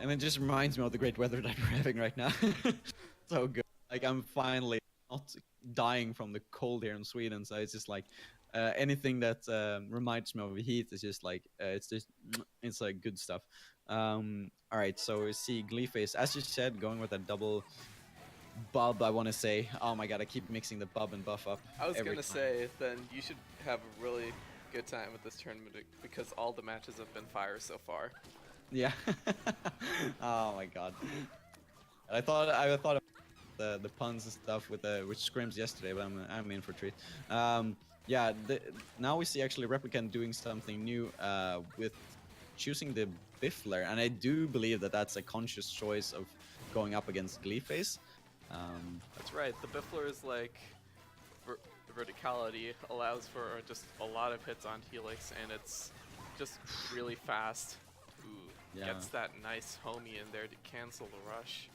And it just reminds me of the great weather that we're having right now. So good. Like I'm finally not dying from the cold here in Sweden. So it's just like anything that reminds me of heat is just like it's like good stuff. All right, so we see Gleeface, as you said, going with a double bub. I want to say, oh my god, I keep mixing the bub and buff up. I was every gonna time. say, then you should have a really good time with this tournament because all the matches have been fire so far. Yeah. Oh my god. I thought of the puns and stuff with scrims yesterday, but I'm in for a treat. Yeah. Now we see actually Replicant doing something new with choosing the Biffler, and I do believe that that's a conscious choice of going up against Gleeface. That's right. The Biffler is like the verticality allows for just a lot of hits on Helix, and it's just really fast. Ooh, Yeah. gets that nice homie in there to cancel the rush.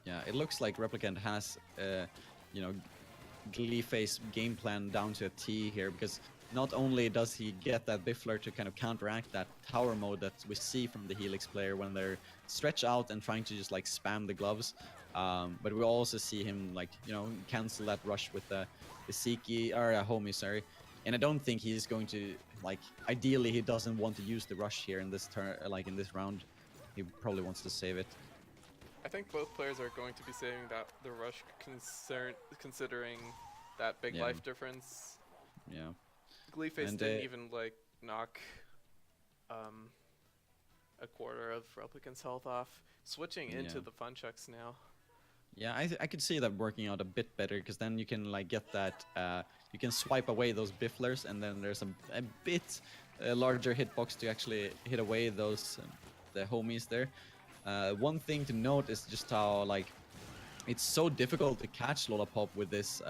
Yeah, it looks like Replicant has, you know, Gleeface game plan down to a T here, because not only does he get that Biffler to kind of counteract that tower mode that we see from the Helix player when they're stretched out and trying to just like spam the gloves, but we also see him like, you know, cancel that rush with the Siki, or homie, sorry. And I don't think he's going to, like, ideally he doesn't want to use the rush here in this turn, like in this round. He probably wants to save it. I think both players are going to be saving that the rush considering that big life difference. Yeah. Gleeface didn't even like knock a quarter of Replicant's health off. Switching into the fun chucks now. Yeah, I could see that working out a bit better, because then you can like get that, you can swipe away those Bifflers, and then there's a bit larger hitbox to actually hit away those the homies there. One thing to note is just how like it's so difficult to catch Lollapop with this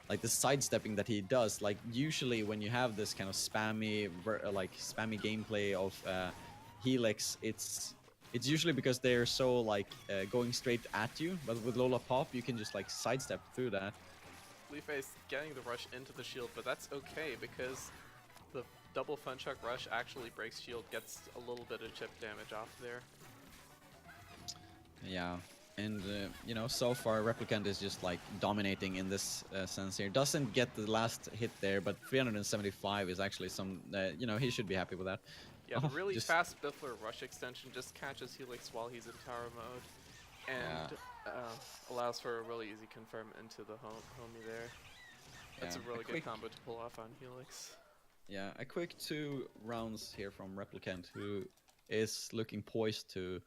like the sidestepping that he does. Like usually when you have this kind of spammy gameplay of Helix, it's usually because they're so like going straight at you, but with Lollapop you can just like sidestep through that. Gleeface getting the rush into the shield, but that's okay because the double Funchuck rush actually breaks shield, gets a little bit of chip damage off there. Yeah, and you know, so far Replicant is just like dominating in this sense here. Doesn't get the last hit there, but 375 is actually some, you know, he should be happy with that. Yeah, the really fast Biffler rush extension just catches Helix while he's in tower mode, and allows for a really easy confirm into the homie there. That's a really good combo to pull off on Helix. Yeah, a quick 2 rounds here from Replicant, who is looking poised to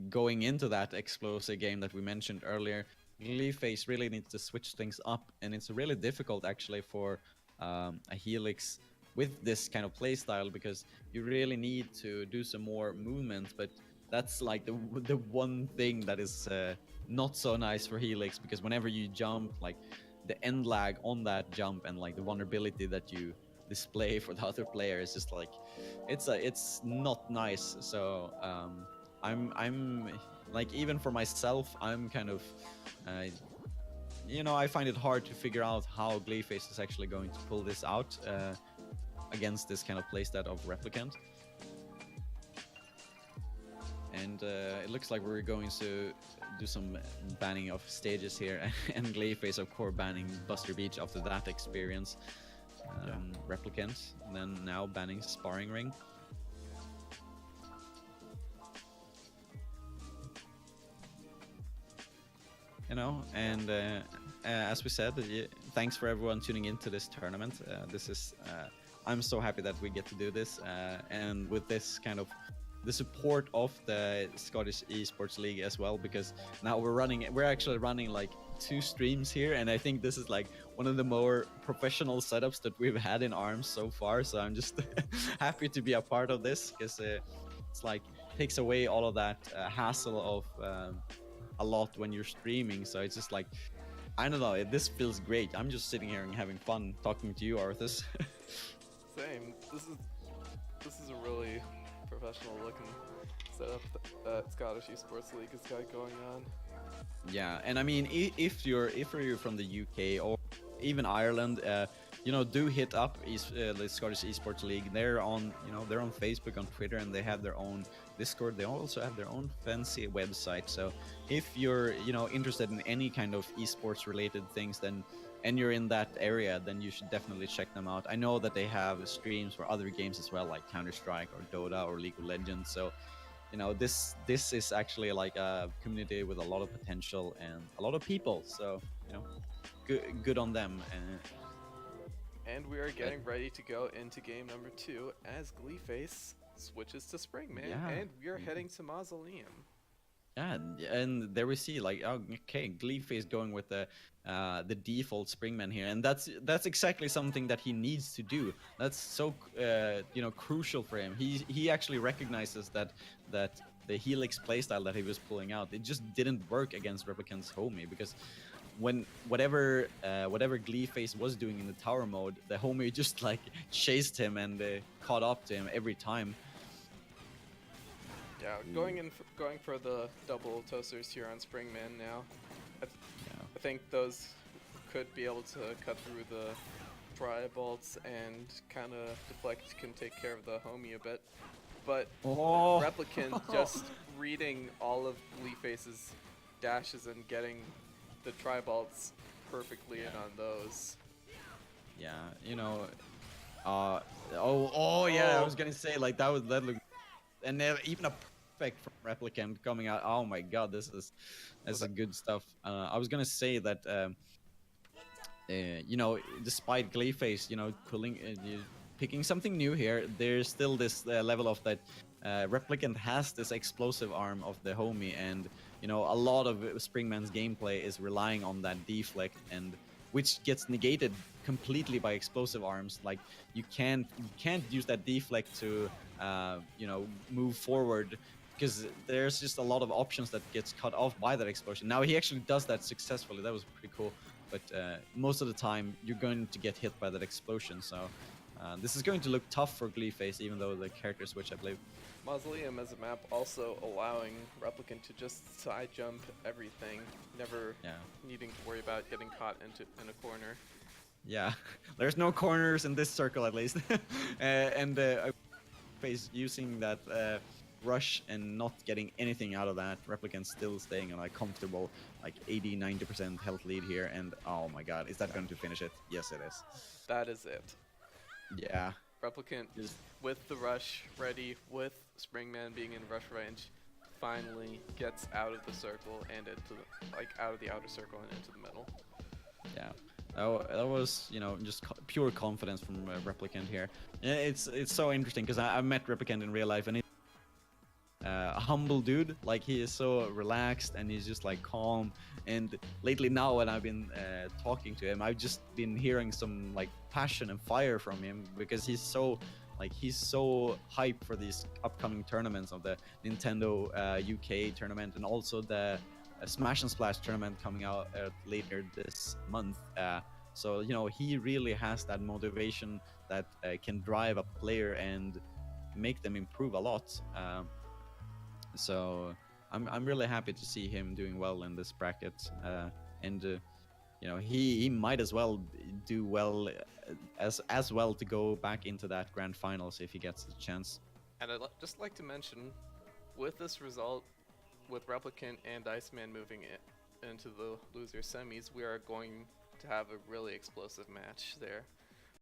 going into that explosive game that we mentioned earlier. Gleeface really needs to switch things up, and it's really difficult actually for a Helix with this kind of playstyle, because you really need to do some more movements, but that's like the one thing that is not so nice for Helix, because whenever you jump, like the end lag on that jump and like the vulnerability that you display for the other player is just like it's not nice. So I'm like, even for myself, I'm kind of you know, I find it hard to figure out how Gleeface is actually going to pull this out against this kind of playstyle of Replicant. And it looks like we're going to do some banning of stages here, and Gleeface of course banning Buster Beach after that experience. Replicant, and then now banning Sparring Ring. You know, and as we said, thanks for everyone tuning into this tournament. This is I'm so happy that we get to do this, and with this kind of the support of the Scottish Esports League as well, because now we're actually running like 2 streams here, and I think this is like one of the more professional setups that we've had in ARMS so far. So I'm just happy to be a part of this, because it's like takes away all of that hassle of a lot when you're streaming. So it's just like, I don't know, this feels great. I'm just sitting here and having fun talking to you, Orthuss. Same. This is a really professional looking setup that Scottish Esports League has got going on. Yeah, and I mean, if you're from the UK or even Ireland, do hit up the Scottish Esports League. They're on, they're on Facebook, on Twitter, and they have their own Discord. They also have their own fancy website. So if you're, interested in any kind of esports related things, then and you're in that area, then you should definitely check them out. I know that they have streams for other games as well, like Counter-Strike or Dota or League of Legends. So this is actually like a community with a lot of potential and a lot of people. So good on them. And we are getting ready to go into game number 2 as Gleeface switches to Springman, and we are heading to Mausoleum. Yeah, and there we see like, okay, Gleeface going with the default Springman here, and that's exactly something that he needs to do. That's so crucial for him. He actually recognizes that the Helix playstyle that he was pulling out, it just didn't work against Replicant's Homie, because when whatever Gleeface was doing in the tower mode, the Homie just like chased him and caught up to him every time. Yeah, going for the double toasters here on Springman now. I think those could be able to cut through the dry bolts and kind of deflect, can take care of the Homie a bit. But Replicant just reading all of Gleeface's dashes and getting the tri-bolts perfectly in on those. Yeah, yeah, I was gonna say like that looked, and even a perfect from Replicant coming out. Oh my god, that's a good stuff. I was gonna say that despite Gleeface picking something new here, there's still this level of that Replicant has this explosive arm of the Homie, and a lot of Springman's gameplay is relying on that deflect, and which gets negated completely by explosive arms. Like you can't use that deflect to move forward, because there's just a lot of options that gets cut off by that explosion. Now he actually does that successfully. That was pretty cool, but most of the time you're going to get hit by that explosion. So this is going to look tough for Gleeface, even though the character switch, I believe. Mausoleum as a map also allowing Replicant to just side jump everything, never needing to worry about getting caught in a corner. Yeah, there's no corners in this circle at least. And Face using that rush and not getting anything out of that. Replicant still staying on a comfortable like 80-90% health lead here, and oh my god, is that going to finish it? Yes, it is. That is it. Yeah. Replicant with the rush ready, with Springman being in rush range, finally gets out of the circle and out of the outer circle and into the middle. Yeah, that was just pure confidence from Replicant here. It's so interesting because I met Replicant in real life, and he's a humble dude. Like he is so relaxed and he's just like calm. And lately now when I've been talking to him, I've just been hearing some like passion and fire from him, because he's so hyped for these upcoming tournaments of the Nintendo UK tournament, and also the Smash and Splash tournament coming out later this month. So he really has that motivation that can drive a player and make them improve a lot. So I'm really happy to see him doing well in this bracket, and he might as well do well as well to go back into that grand finals if he gets the chance. And I'd just like to mention, with this result, with Replicant and Iceman moving into the loser semis, we are going to have a really explosive match there.